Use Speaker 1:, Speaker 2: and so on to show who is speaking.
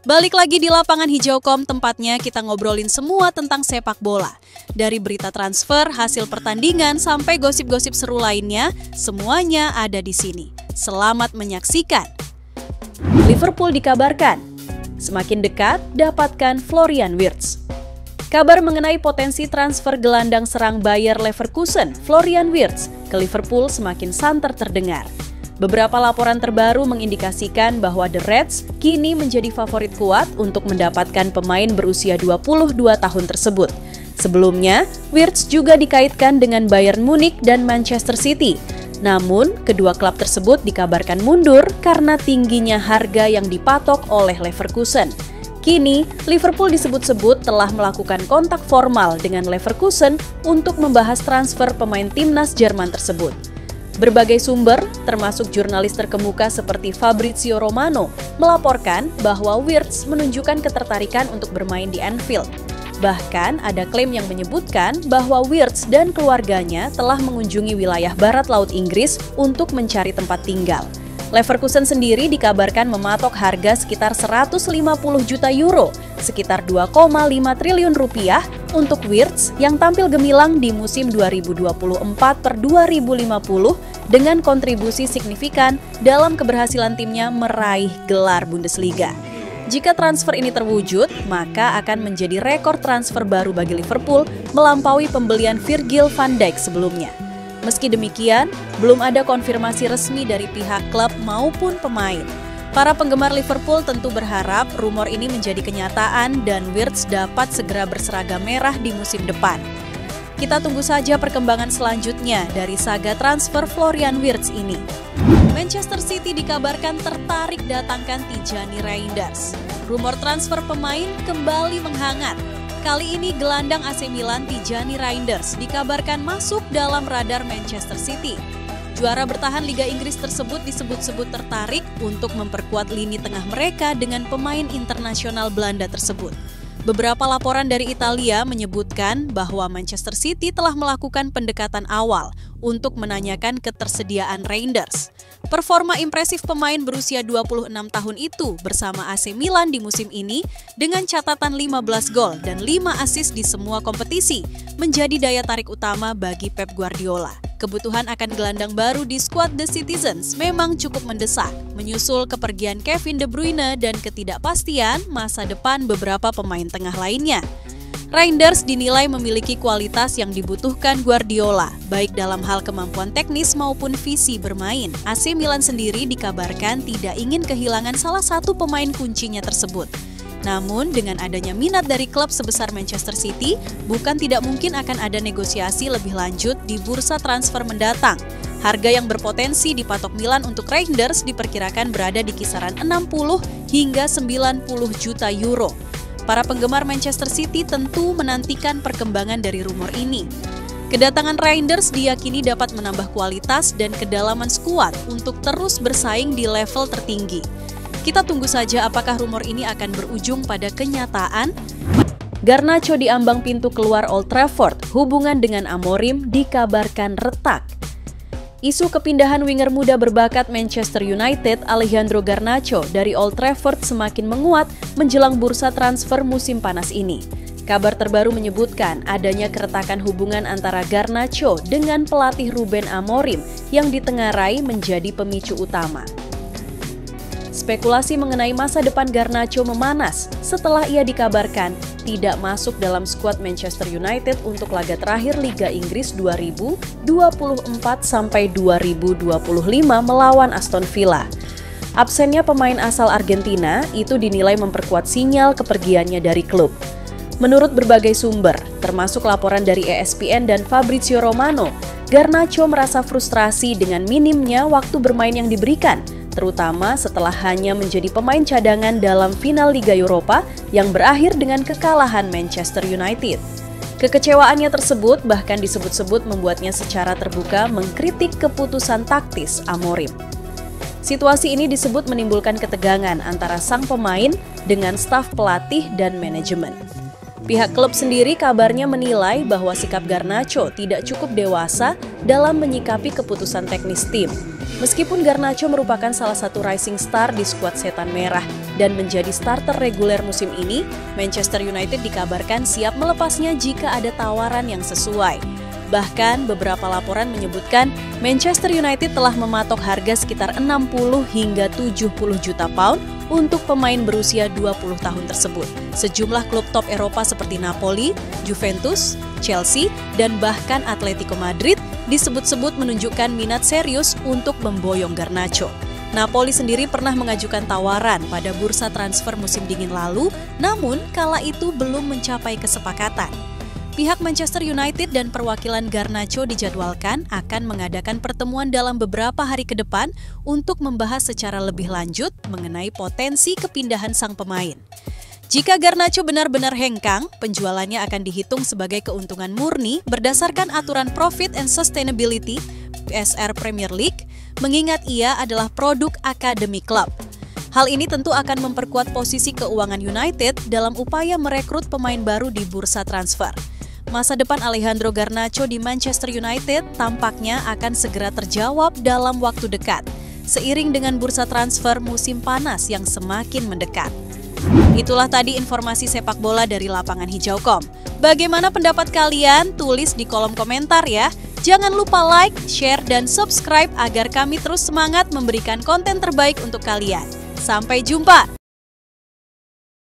Speaker 1: Balik lagi di lapangan hijaukom, tempatnya kita ngobrolin semua tentang sepak bola. Dari berita transfer, hasil pertandingan, sampai gosip-gosip seru lainnya, semuanya ada di sini. Selamat menyaksikan. Liverpool dikabarkan semakin dekat dapatkan Florian Wirtz. Kabar mengenai potensi transfer gelandang serang Bayer Leverkusen, Florian Wirtz, ke Liverpool semakin santer terdengar. Beberapa laporan terbaru mengindikasikan bahwa The Reds kini menjadi favorit kuat untuk mendapatkan pemain berusia 22 tahun tersebut. Sebelumnya, Wirtz juga dikaitkan dengan Bayern Munich dan Manchester City. Namun, kedua klub tersebut dikabarkan mundur karena tingginya harga yang dipatok oleh Leverkusen. Kini, Liverpool disebut-sebut telah melakukan kontak formal dengan Leverkusen untuk membahas transfer pemain timnas Jerman tersebut. Berbagai sumber, termasuk jurnalis terkemuka seperti Fabrizio Romano, melaporkan bahwa Wirtz menunjukkan ketertarikan untuk bermain di Anfield. Bahkan ada klaim yang menyebutkan bahwa Wirtz dan keluarganya telah mengunjungi wilayah barat laut Inggris untuk mencari tempat tinggal. Leverkusen sendiri dikabarkan mematok harga sekitar 150 juta euro, sekitar 2,5 triliun rupiah untuk Wirtz yang tampil gemilang di musim 2024-2050 dengan kontribusi signifikan dalam keberhasilan timnya meraih gelar Bundesliga. Jika transfer ini terwujud, maka akan menjadi rekor transfer baru bagi Liverpool melampaui pembelian Virgil van Dijk sebelumnya. Meski demikian, belum ada konfirmasi resmi dari pihak klub maupun pemain. Para penggemar Liverpool tentu berharap rumor ini menjadi kenyataan dan Wirtz dapat segera berseragam merah di musim depan. Kita tunggu saja perkembangan selanjutnya dari saga transfer Florian Wirtz ini. Manchester City dikabarkan tertarik datangkan Tijani Reinders. Rumor transfer pemain kembali menghangat. Kali ini gelandang AC Milan Tijani Reinders dikabarkan masuk dalam radar Manchester City. Juara bertahan Liga Inggris tersebut disebut-sebut tertarik untuk memperkuat lini tengah mereka dengan pemain internasional Belanda tersebut. Beberapa laporan dari Italia menyebutkan bahwa Manchester City telah melakukan pendekatan awal untuk menanyakan ketersediaan Reinders. Performa impresif pemain berusia 26 tahun itu bersama AC Milan di musim ini dengan catatan 15 gol dan 5 assist di semua kompetisi menjadi daya tarik utama bagi Pep Guardiola. Kebutuhan akan gelandang baru di skuad The Citizens memang cukup mendesak, menyusul kepergian Kevin De Bruyne dan ketidakpastian masa depan beberapa pemain tengah lainnya. Reinders dinilai memiliki kualitas yang dibutuhkan Guardiola, baik dalam hal kemampuan teknis maupun visi bermain. AC Milan sendiri dikabarkan tidak ingin kehilangan salah satu pemain kuncinya tersebut. Namun, dengan adanya minat dari klub sebesar Manchester City, bukan tidak mungkin akan ada negosiasi lebih lanjut di bursa transfer mendatang. Harga yang berpotensi dipatok Milan untuk Reinders diperkirakan berada di kisaran 60 hingga 90 juta euro. Para penggemar Manchester City tentu menantikan perkembangan dari rumor ini. Kedatangan Reinders diyakini dapat menambah kualitas dan kedalaman skuad untuk terus bersaing di level tertinggi. Kita tunggu saja apakah rumor ini akan berujung pada kenyataan. Garnacho diambang pintu keluar Old Trafford, hubungan dengan Amorim dikabarkan retak. Isu kepindahan winger muda berbakat Manchester United Alejandro Garnacho dari Old Trafford semakin menguat menjelang bursa transfer musim panas ini. Kabar terbaru menyebutkan adanya keretakan hubungan antara Garnacho dengan pelatih Ruben Amorim yang ditengarai menjadi pemicu utama. Spekulasi mengenai masa depan Garnacho memanas setelah ia dikabarkan tidak masuk dalam skuad Manchester United untuk laga terakhir Liga Inggris 2024-2025 melawan Aston Villa. Absennya pemain asal Argentina itu dinilai memperkuat sinyal kepergiannya dari klub. Menurut berbagai sumber, termasuk laporan dari ESPN dan Fabrizio Romano, Garnacho merasa frustrasi dengan minimnya waktu bermain yang diberikan, terutama setelah hanya menjadi pemain cadangan dalam final Liga Eropa yang berakhir dengan kekalahan Manchester United. Kekecewaannya tersebut bahkan disebut-sebut membuatnya secara terbuka mengkritik keputusan taktis Amorim. Situasi ini disebut menimbulkan ketegangan antara sang pemain dengan staf pelatih dan manajemen. Pihak klub sendiri kabarnya menilai bahwa sikap Garnacho tidak cukup dewasa dalam menyikapi keputusan teknis tim. Meskipun Garnacho merupakan salah satu rising star di skuad Setan Merah, dan menjadi starter reguler musim ini, Manchester United dikabarkan siap melepasnya jika ada tawaran yang sesuai. Bahkan beberapa laporan menyebutkan Manchester United telah mematok harga sekitar 60 hingga 70 juta pound untuk pemain berusia 20 tahun tersebut. Sejumlah klub top Eropa seperti Napoli, Juventus, Chelsea, dan bahkan Atletico Madrid disebut-sebut menunjukkan minat serius untuk memboyong Garnacho. Napoli sendiri pernah mengajukan tawaran pada bursa transfer musim dingin lalu, namun kala itu belum mencapai kesepakatan. Pihak Manchester United dan perwakilan Garnacho dijadwalkan akan mengadakan pertemuan dalam beberapa hari ke depan untuk membahas secara lebih lanjut mengenai potensi kepindahan sang pemain. Jika Garnacho benar-benar hengkang, penjualannya akan dihitung sebagai keuntungan murni berdasarkan aturan Profit and Sustainability PSR Premier League, mengingat ia adalah produk akademi klub. Hal ini tentu akan memperkuat posisi keuangan United dalam upaya merekrut pemain baru di bursa transfer. Masa depan Alejandro Garnacho di Manchester United tampaknya akan segera terjawab dalam waktu dekat, seiring dengan bursa transfer musim panas yang semakin mendekat. Itulah tadi informasi sepak bola dari Lapangan Hijaukom. Bagaimana pendapat kalian? Tulis di kolom komentar ya. Jangan lupa like, share, dan subscribe agar kami terus semangat memberikan konten terbaik untuk kalian. Sampai jumpa!